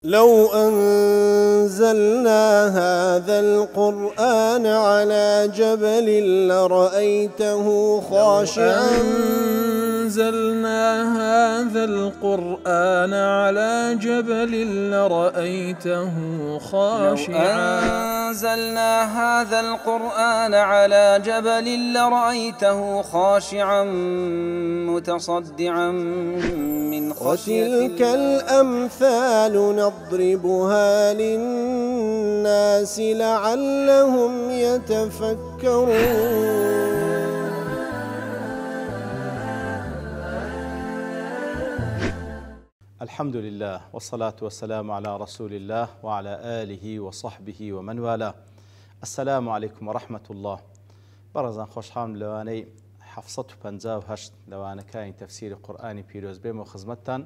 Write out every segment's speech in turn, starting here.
لو أنزلنا هذا القرآن على جبل لرأيته خاشعا أنزلنا هذا القرآن على جبل لرأيته خاشعا لو أنزلنا هذا القرآن على جبل لرأيته خاشعا متصدعا من خشية الله. وتلك الأمثال نضربها للناس لعلهم يتفكرون. الحمد لله والصلاة والسلام على رسول الله وعلى آله وصحبه ومن والاه. السلام عليكم ورحمة الله. برزان خوشحام لواني حفصة بنزاو هشت لوانا كاين تفسير قرآني بيروز بيم وخزمتان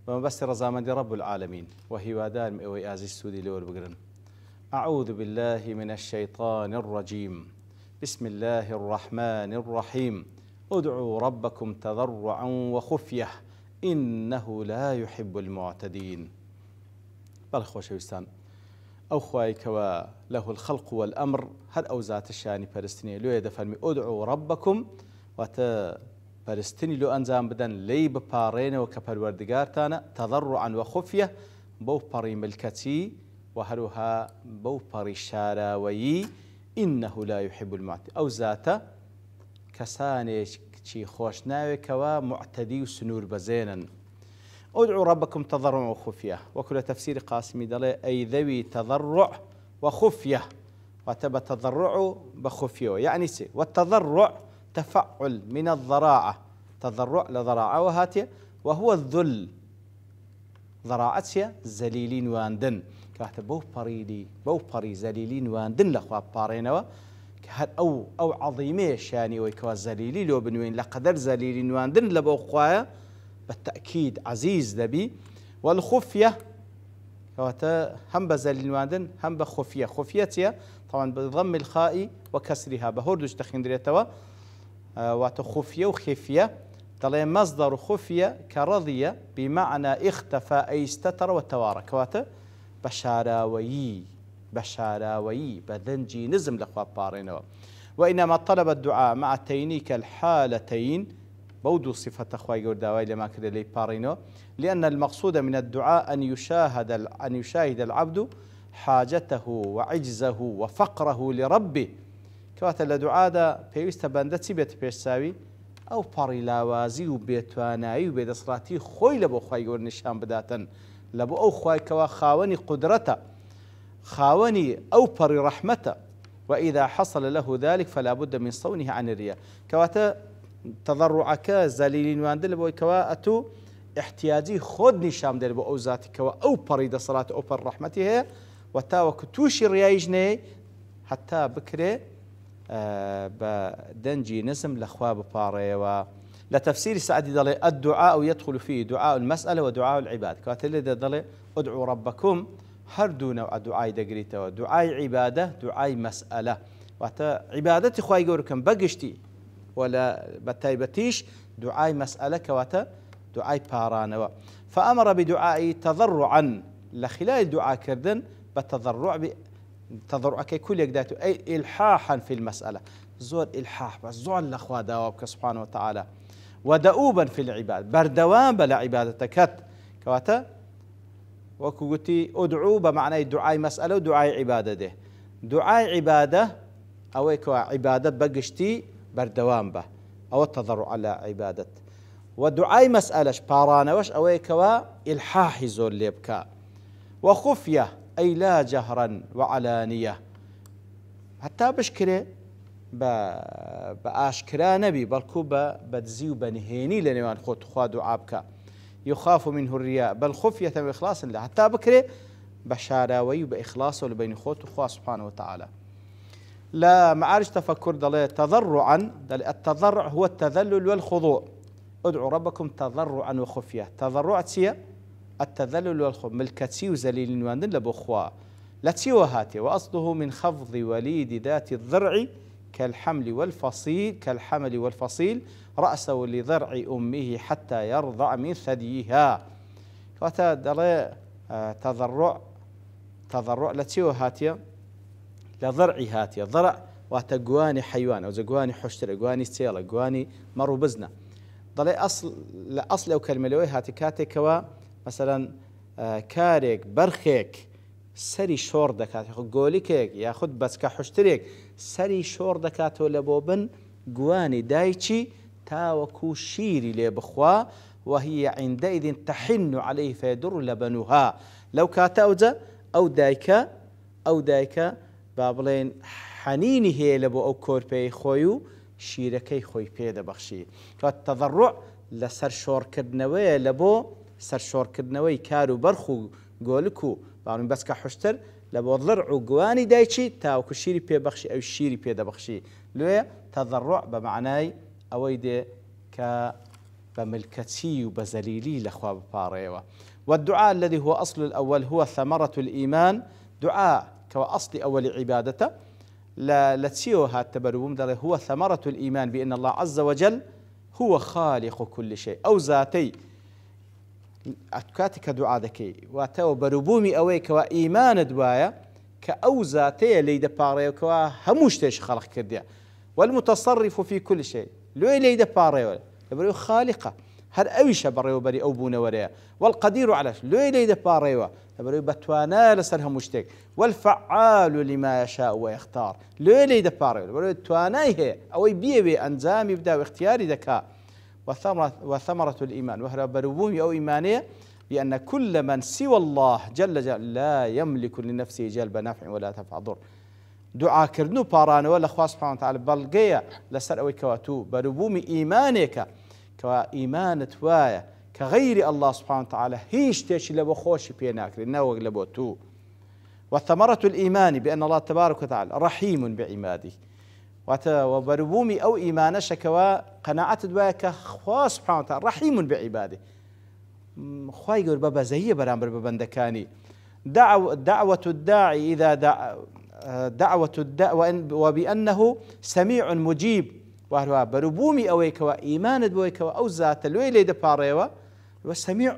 ومبس رزامندي رب العالمين وهي وادان مئوي آزي السودي لول بقرن. أعوذ بالله من الشيطان الرجيم. بسم الله الرحمن الرحيم. ادعوا ربكم تضرعا وخفية إنه لا يحب المعتدين. بل خوشويستان أو خوايكوا له الخلق والأمر هل أو ذات الشاني فلسطيني لو يدفن ادعوا ربكم وتا فلسطيني لو أنزام بدن لي ببارين وكبروردقارتانا تضرعا وخفية بو باري ملكتي وهلوها بو باري شاراوي إنه لا يحب المعتدين أو ذات كسانيش شي خوش ناويكوا معتدي وسنور بزينا. ادعوا ربكم تضرعا وخفية وكل تفسير قاسمي دلي أي ذوي تضرع وخفية وتبى تضرع بخفية يعني سي والتضرع تفعل من الضراعة تضرع لضراعة وهاتي وهو الذل ضراعتها زليلين واندن كاتب بو بريدي بو بري زليلين واندن لخوا بارينوا أو عظيمة شاني ويكوا زليلي لو بنوين لقدر زليلين واندن لبو خوايا بالتأكيد عزيز ذبي. والخفية هم بزليلين واندن هم بخفية خفيتها طبعا بضم الخاء وكسرها بهردش تخندريتوا وتخفية وخفية طلع مصدر خفية كرضية بمعنى اختفى أي استتر وتوارى كواتا بشاراوي بذنجي نزم لخوا بارينوا. وإنما طلب الدعاء مع تينيك الحالتين بودو صفة أخوي قرداوي لما كده لي بارينو لأن المقصود من الدعاء أن يشاهد العبد حاجته وعجزه وفقره لربه كواتا لدعاء دا بيوست باندتي بيت بيشساوي أو باري لاوازي وبيتواناي وبيدصراتي خوي لبو أخوي قرد نشان بداتا لبو أو خوي كوا خاوني قدرته خاوني أو باري رحمته وإذا حصل له ذلك فلا بد من صونه عن الرياء كواتا تضرعك زليلين واندل بو كوا أتو احتياجي خود نشام دل بو أو ذاتي كوا أو بريد صلاة أو بر رحمته وتا وكتوشي رياجني حتى بكري بدنجي نسم لخواب باري لتفسير سعدي دلي الدعاء يدخل فيه دعاء المسألة ودعاء العباد كاتل دلي ادعوا ربكم هردو نوع دعاء دقريته دعاء عبادة دعاء مسألة واتا عبادتي خواهي قولكم بقشتي ولا بتايبتيش دعاء مسألة كواتا دعاء بارانوا فأمر بدعاء تضرعا لخلال الدعاء كردن بتضرع تضرع كل يقداتو أي إلحاحا في المسألة زور إلحاح بس زور الأخوة داوبك سبحانه وتعالى ودؤوبا في العباد بردوان بلا عبادتك كواتا وكوتي ادعو بمعنى دعاء مسألة ودعاء عبادة ده دعاء عبادة أو عبادة بقشتي بردوان به أو التضرع على عبادة ودعاء مسألة بارانوش أو إلحاح زور ليبكا وخفية أي لا جهرا وعلانية حتى بشكره بأشكرا نبي بلكو بدزيو بنهيني لنوان خود خواد وعابك يخاف منه الرياء بل خفية بإخلاص الله حتى بكره بشاراوي بإخلاصه لبين خوت وخواه سبحانه وتعالى. لا معارج تفكر دليل تضرعا التضرع هو التذلل والخضوع. ادعوا ربكم تضرعا وخفية تضرع تسيا التذلل والخضوع ملكتي وزليل واندن لبخوا لا تسيوا هاتي وأصله من خفض وليد ذات الضرع كالحمل والفصيل رأسه لضرع أمه حتى يرضع من ثديها. كواتا دلي تضرع لتيو هاتيا لضرعي هاتيا ضرع واتقواني حيوان أو زقواني حشتر قواني سيلة قواني مرو بزنة ضلي أصل أو كلمة لوي هاتي كاتي كوا مثلا كاريك برخيك سري شور دكات قوليك ياخذ بس كحشتريك سري شور دكات ولا بوبن قواني دايتشي تاوكو شيري لبخوا وهي عندئذ تحن عليه فيدر لبنها لو كاتاوزا أو دايكا بابلين حنيني هي لبو أو كوربي خويو شيركي خوي بيدا بخشي فالتضرع لسر شور كدنوي لبو سر شور كدنوي كارو برخو قولكو بابلين بس كحشتر لبو ضرعو قواني دايتشي تاوكو شيري بي بخشي أو شيري بيدا بخشي لويا تضرع بمعناي أويدي بملكتي وبزليلي لأخوة باريوة والدعاء الذي هو أصل الأول هو ثمرة الإيمان دعاء كأصل أول عبادته لا تسيوها التبربوم هو ثمرة الإيمان بأن الله عز وجل هو خالق كل شيء أو ذاتي أتكاتك دعاء ذكي واتو بربومي أويك وإيمان دوايا كأو ذاتي ليدا باريو كوا هموشتش خلق كرديا والمتصرف في كل شيء لو ليدا باريو لبريو خالقة هر أويش بريو بري أو بونا وريا والقدير على لو ليدا باريو لبريو بتوانا لسرها مشتك والفعال لما يشاء ويختار لو ليدا باريو لبريو تواناي هي أو بيبي أنزام يبدأ واختياري ذكاء وثمرة الإيمان وهي بربومي أو إيمانية بأن كل من سوى الله جل جل لا يملك لنفسه جلب نفع ولا دفع ضر دعاء كردنو بارانو ولا خوا سبحانه وتعالى بلقيا لسر أوي كواتو بربومي إيمانك كوا إيمان توايا كغير الله سبحانه وتعالى هيش تيش لبو خوش بيناك لنو لبو تو وثمرة الإيمان بأن الله تبارك وتعالى رحيم بعباده وبربومي أو إيمانش كوا قناعة دوايا كخوا سبحانه وتعالى رحيم بعباده خوا يقول بابا زي برامبر ببندكاني دعوة الداعي إذا دعوة وبأنه سميع مجيب وهو بربومي أويك وإيمان دويك أو ذات الويلي دباريوا وسميع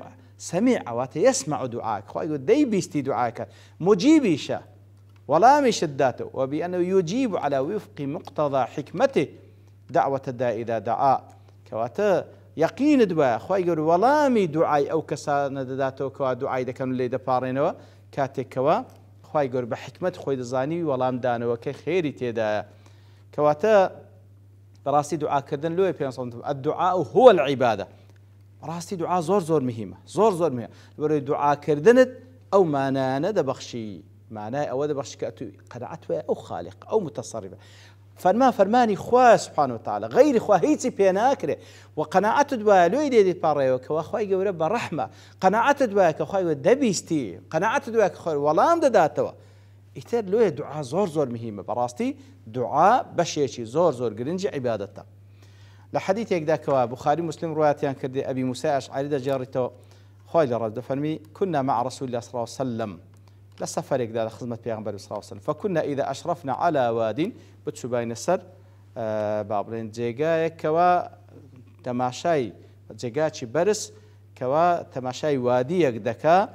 يسمع دعاءك خو يقول دي بيستي دعاك مجيبيشا ولا مش الداته وبأنه يجيب على وفق مقتضى حكمته دعوة الداء إذا دعاء كواتا يقين دعاء خو يقول ولا مي دعاء أو كسان داته كوا دعاء إذا كانوا اللي دبارينوا كاتك كوا خواهي قول بحكمة خوي دزاني والام دانو وكي خيري تيدا كواتا براسي دعاء كردن لوي بيان الدعاء هو العبادة براسي دعاء زور مهمة زور مهمة بري دعاء كردنت أو معناه دبخشي معناه أو دبخشي كأتو قناعته أو خالق أو متصرفة فرماني خواه سبحانه وتعالى غير خواه هيتي بيناكره وقناعته دواء لوي دي باريو كوا خواه يقول رب رحمة قناعته دواء كوا يقول دبيستي قناعته دواء كوا والام داتوا يتر لوي دعاء زور مهمة براستي دعاء بشيشي زور قرنجي عبادته لحديث يقدا كوا بخاري مسلم روايتان كردي أبي موسى أشعري دا جارته خواه لرد فرمي كنا مع رسول الله صلى الله عليه وسلم لسفر يقدا خدمة بيغمبر صلى الله عليه وسلم فكنا إذا أشرفنا على واد بتشو باين السر بابلين جيجاي كوا تماشاي جيجاتشي برس كوا تماشاي وادي يقدكا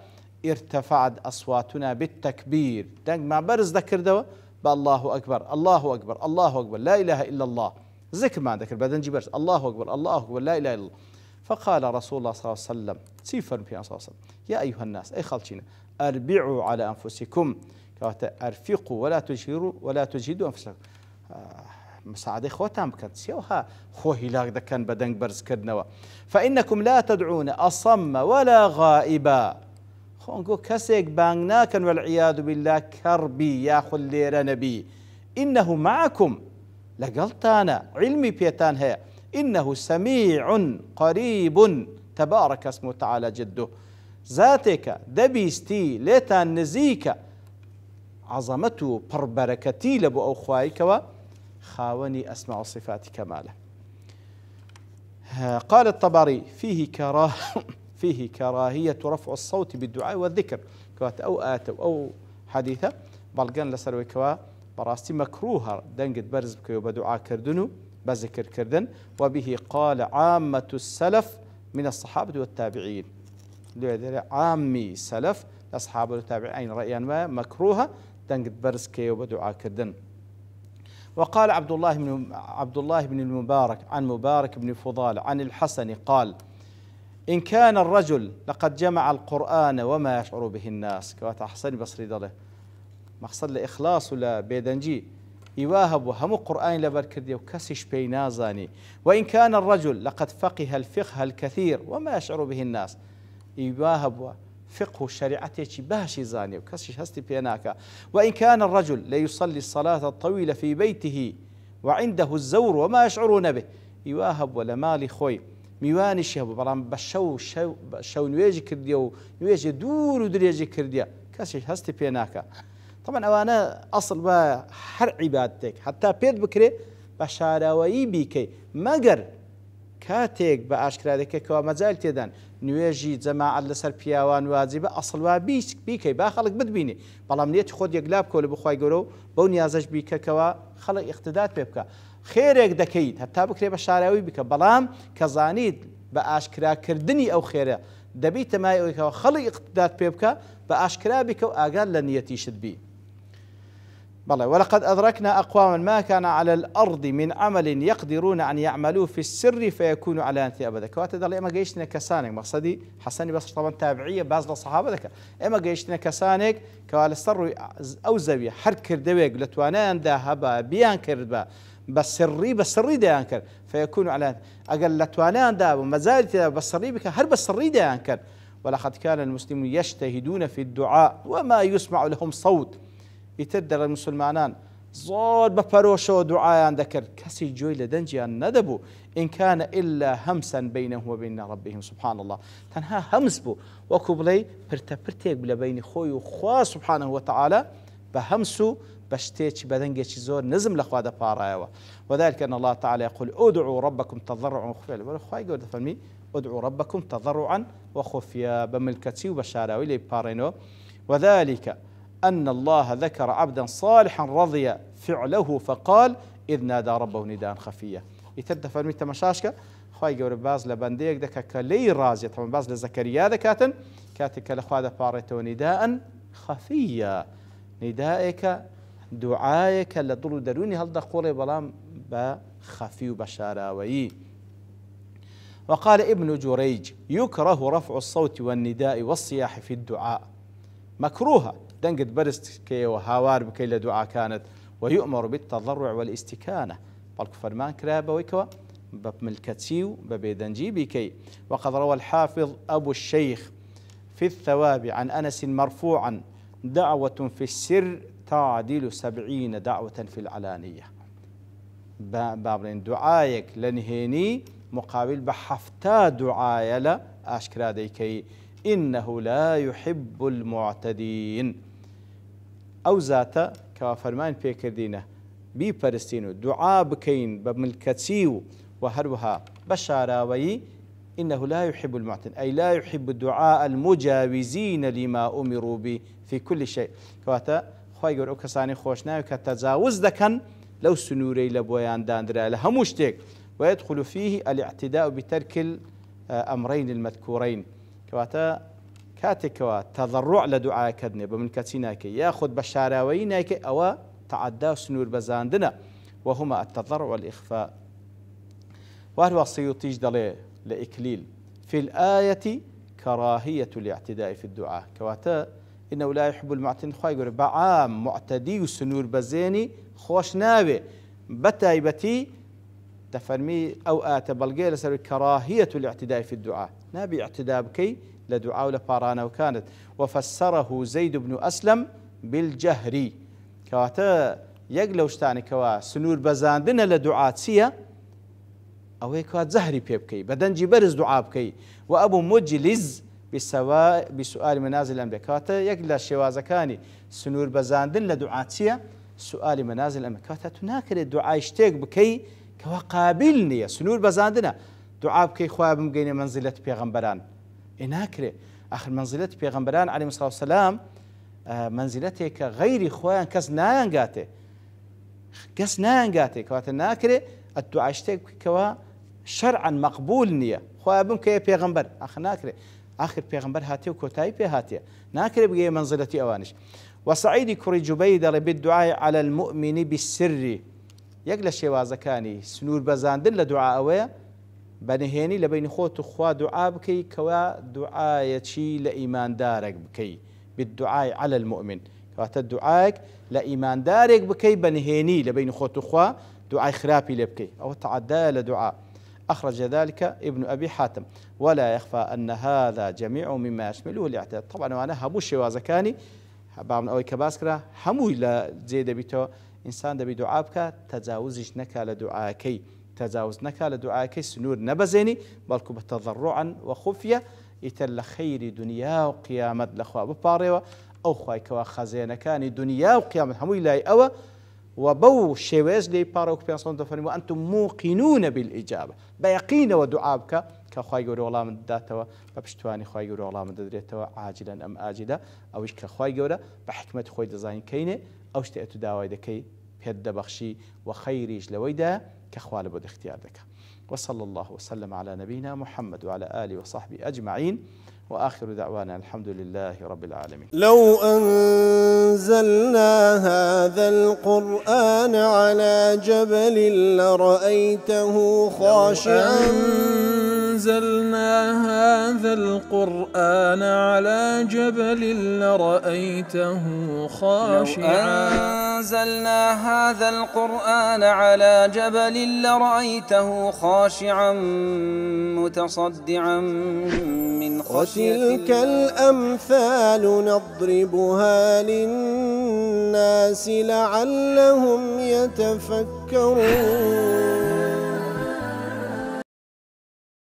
ارتفعت أصواتنا بالتكبير دنق مع برز ذكر دوا بالله أكبر الله أكبر الله أكبر لا إله إلا الله ذكر ما ذكر بعدين جي برس الله أكبر لا إله إلا الله فقال رسول الله صلى الله عليه وسلم سيفر في صلى الله عليه وسلم يا أيها الناس أي خلشينا أربعوا على أنفسكم أرفقوا ولا تجهدوا أنفسكم مساعدة خوتام كانت سيوها خو هلاك ده كان بدن برز كدنوا فإنكم لا تدعون أصم ولا غائبا خو نقول كسيك بانغناكن والعياذ بالله كربي يا خلير نبي إنه معكم لقلتانا علمي بيتان هي إنه سميع قريب تبارك اسمه تعالى جده ذاتك دبيستي ليتان نزيك عظمته بربركتي لبو أو خوايك خاوني أسمع صفات كماله قال الطبري فيه كراهية رفع الصوت بالدعاء والذكر كوات أو آتوا أو حديثة بلغان لسروي كوا براستي مكروها دنقد برز بكيو بدعاء كردنو بذكر كردن وبه قال عامة السلف من الصحابة والتابعين عامي سلف أصحاب التابعين رأيان ما مكروهة دنقد برز كي وبدعاء كردن. وقال عبد الله بن المبارك عن مبارك بن فضال عن الحسن قال إن كان الرجل لقد جمع القرآن وما يشعر به الناس كوات حسن بصري ضله مقصد لإخلاص ولا بيدنجي يواهب وهم قرآن لبركردي وكسش بينازاني. وإن كان الرجل لقد فقه الفقه الكثير وما يشعر به الناس يواهب فقه الشريعة باشي زاني وكسش هستي بيناكا. وإن كان الرجل ليصلي الصلاة الطويلة في بيته وعنده الزور وما يشعرون به يواهب ولا مالي خوي میوانی شەو بەڵام بە شەو نوێژی کردیە و نوێژی دوور و درێژی کردیە کەسیش هەستی پێ ناکە. طبعا ئەوانە ئەسڵ بە هەر عیبادەتێک حتا پێت بکرێ بە شاراوایی بیکەی مەگەر کاتێک بە ئاشکرا دەکەیەوە مەجال تێدان نوێژی جەماعەت لەسەر پیاوان واجبە ئەسڵ وا بیکەی با خەڵک بتبینی بەڵام نێتی خۆت یەکلا بکەوە لە بخوای گەورە و بەو نیازەش بیکەکەوە خەڵک ئیقتیدات پێ بکە. خێرێک دەکەیت هەتا بکرێ بە شاراوی بکە بەڵام کە زانیت بە ئاشکراکردنی ئەو خێرە دەبیت تەمای ئەوەیەوە خەڵک ئیقتیدات پێ بکە بە ئاشکرا بیکە و ئاگار لە نیەتیشت بی. بلى ولقد أدركنا أقواما ما كان على الأرض من عمل يقدرون أن يعملوه في السر فيكونوا على أنثى أبدا. كواتد الله إما جيشتنا كسانك مقصدي حسني بس طبعا تابعية بعض الصحابة ذكر إما جيشتنا كسانك كوال السر أو زاوية حرك كردويق لتوانان ذهبا بيان كردبا بسري ده ينكر فيكونوا على أقل لتوانان ده ومزالت بسري بك هر بسري ده ينكر. ولقد كان المسلمون يجتهدون في الدعاء وما يسمع لهم صوت يتدر المسلمانان زور بفروشو دعاء ذكر كسي جوي لدنجيان ندبو إن كان إلا همسا بينه وبين ربهم سبحان الله تنها همس بو وكبلي برتبرتيك بلا بين خوي وخوا سبحانه وتعالى بهمسو بشتيش بدنجيش زور نزم لخوا دا بارايوا. وذلك أن الله تعالى يقول ادعوا ربكم تضرعا وخفيا والخوا يقول فهمي ادعوا ربكم تضرعا وخفيا بملكتي وبشاراوي لي بارينو. وذلك أن الله ذكر عبدا صالحا رضي فعله فقال إذ نادى ربه نداء خفيا. يتد فرمي تمشاشك خواي قول باز لبنديك دكا كلي رازية طبعا باز لزكريا ذكاتن كاتك لخوا باريتو نداء خفيا ندائك دعائك لضلوا دروني هل دقولي بلام بخفي وبشاراوي. وقال ابن جريج يكره رفع الصوت والنداء والصياح في الدعاء مكروهة دنقد برست كي وهاوار بكي لدعاء كانت ويؤمر بالتضرع والاستكانة بل فرمان كرابة ويكوا بملكتيو ببيدنجي بكي. وقد روى الحافظ أبو الشيخ في الثواب عن أنس مرفوعا دعوة في السر تعدل 70 دعوة في العلانية. بابلين دعايك لنهيني مقابل بحفتا دعايا لا أشكرا ديكي إنه لا يحب المعتدين. أو ذاتا كفرمان بيكردينه بي برستينو دعاء بكين بملكتيو وهروها بشاراوي إنه لا يحب المعتدين أي لا يحب الدعاء المجاوزين لما أمروا به في كل شيء. كواتا خواهي يقول أكساني خوشنا كتجاوز دكن لو سنوري لبويان داندرا لهموشتك ويدخل فيه الاعتداء بترك الأمرين المذكورين. كواتا كاتكوا تضرع لدعاء كدني بملكتيناك ياخذ بشاراويناك أو تعدى سنور بزاندنا وهما التضرع والإخفاء. وهو السيوطي دلي لإكليل في الآية كراهية الاعتداء في الدعاء. كواتا إنه لا يحب المعتدين خواهي يقول بعام معتدي وسنور بزيني خوش ناوي بتايبتي تفرمي أو آت بلقي لسر كراهية الاعتداء في الدعاء نابي اعتداء بكي لدعاء لبارانا وكانت. وفسره زيد بن أسلم بالجهري كواتا يقلوشتاني كوا سنور بزاندنا لدعاء سيا أو هيك زهري بيبكي بدنجي برز دعاء بكي. وأبو مجلز بسؤال منازل الأنبياء كواتا يقلا شوازكاني سنور بزاندن لدعاتيا سؤال منازل الأنبياء كواتا تناكر الدعاء يشتاق بكي كوا قابلني سنور بزاندنا دعاء بكي خواب مقين منزلة بيغمبران إناكر آخر منزلة بيغمبران عليه الصلاة والسلام منزلتك غير خوان كس نايان قاتي كواتا ناكر الدعاء يشتاق كوا شرعا مقبول نية خواب مكي بيغمبر آخر ناكر آخر پیغمبر هاتي وكوتاي بي هاتي ناكر بقي منزلتي أوانش. وسعيد كري جبيد بالدعاء على المؤمن بالسر يقل شێوازەکانی سنوور بەزاندن لە دعاءەوەیە بەنهێنی لە بینی خۆت و خوا دوعا بکەی کەوا دوعایەکی لە ئیماندارێک بکەی بالدعاء على المؤمن کەواتە دوعایەک لە ئیماندارێک بکەی بەنهێنی لە بینی خۆت و خوا دوعای خراپی لێ بکەی ئەوە تعدایە لە دوعا. أخرج ذلك ابن أبي حاتم ولا يخفى أن هذا جميع مما يشمله الاعتداد. طبعا وأنا هبو شێوازەکانی بابن ئەوەی کە باس کرا هەمووی لە جێ دەبیتەوە ئینسان دەبی دوعا بکە تەجاوزیش نەکا لە دوعاکەی تەجاوز نەکا لە دوعاکەی سنوور نەبەزێنی بەڵکو بە تەضەڕوعا وخوفیە ئیتر لە خەیری دنیا و قیامەت لەخوا بپاڕێەوە ئەو خوای کەوا خەزێنەکانی دنیا و قیامەت هەمووی لای ئەوە و بەو شێوەیەش لێی پاڕە وەکو پێ دەفەرمی وأنتم موقنون بالإجابة بەیەقینەوە دوعا بکە کە خوای گەورە وەڵامت داداتەوە بە پشتوانی خوای گەورە وەڵامت دەدرێتەوە عاجلا ئەم ئاجلا ئەویش کە خوای گەورە بە حکمەتی خۆی دەزانین کەینێ ئەو شتێ تو داوای دەکەی پێت دەبەخشی و خەیریش لەوەیدا کە خوا لە بۆ اختیار دەکە. وصلى الله وسلم على نبينا محمد وعلى آله وصحبه أجمعين وآخر دعوانا الحمد لله رب العالمين. لو أنزلنا هذا القرآن على جبل لرأيته خاشعا أنزلنا هذا القرآن على جبل لرأيته خاشعا أنزلنا هذا القرآن على جبل لرأيته خاشعا متصدعا من خشية وتلك الأمثال نضربها للناس لعلهم يتفكرون.